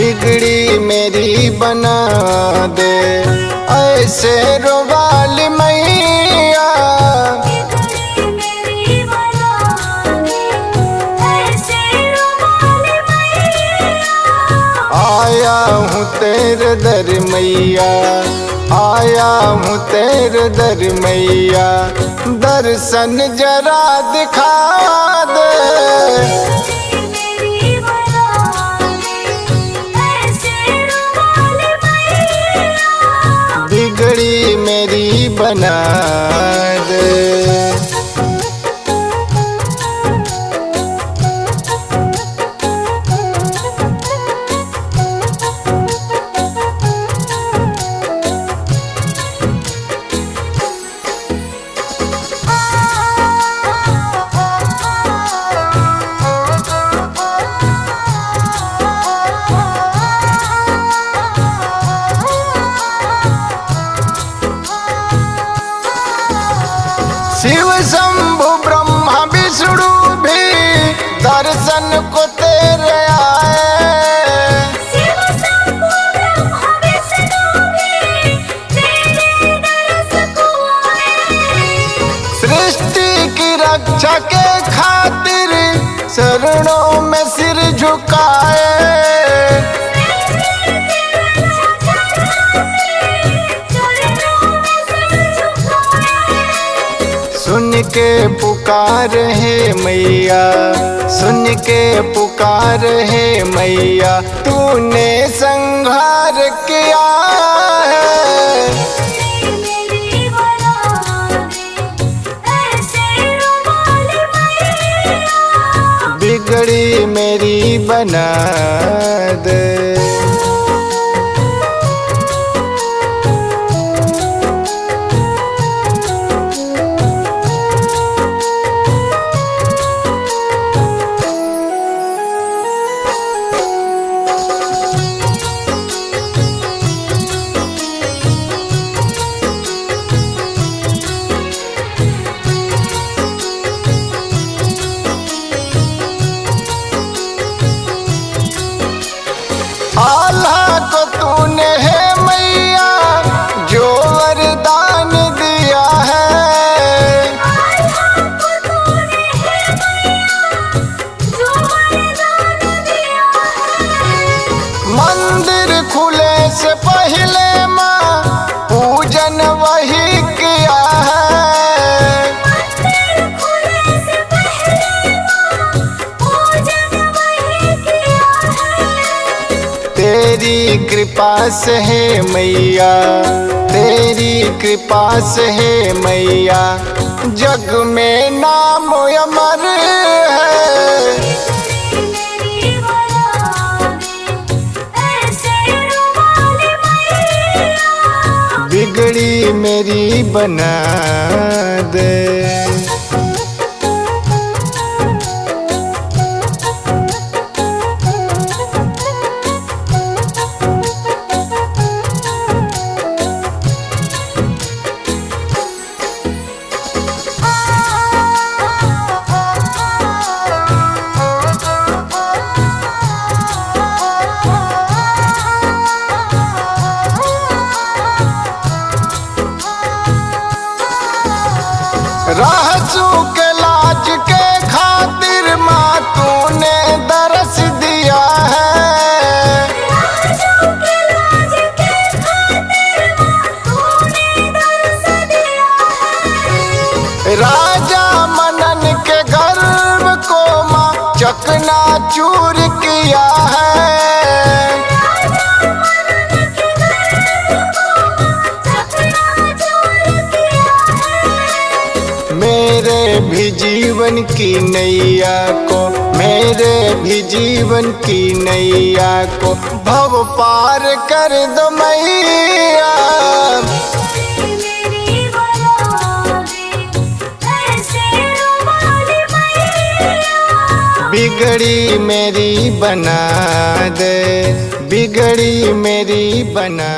बिगड़ी मेरी बना दे ऐसे रोवाली मैया। आया हूँ तेरे दर मैया, आया हूँ तेरे दर मैया, दर्शन जरा दिखा दे। बिगड़ी मेरी बना दे। शिव शंभु ब्रह्मा विष्णु भी दर्शन को तेरे आए। शिव शंभु ब्रह्मा विष्णु भी तेरे दर्श को आए। सृष्टि की रक्षा के खातिर शरणों में सिर झुकाए। सुन के पुकार है मैया, सुन के पुकार है मैया, तूने संहार किया है। बिगड़ी मेरी बना दे। आल्हा को तूने है मैया जो वरदान दिया है। आल्हा को तूने है मैया जो वरदान दिया है। मंदिर खुले से पहले माँ पूजन वही किया है। मंदिर खुले से पहले माँ पूजन वही किया है। तेरी कृपा से है मैया, तेरी कृपा से है मैया, जग में नाम अमर है। बिगड़ी मेरी बना दे। रहसू के लाज के खातिर माँ तूने दरस दिया है। रहसू के लाज के खातिर माँ तूने दर्श दिया है। राजा मनन के गर्व को माँ चकनाचूर किया है। राजा मनन के गर्व को चकनाचूर किया है। मेरे भी जीवन की नैया को, मेरे भी जीवन की नैया को भव पार कर दो मैया। बिगड़ी मेरी बना दे, बिगड़ी मेरी बना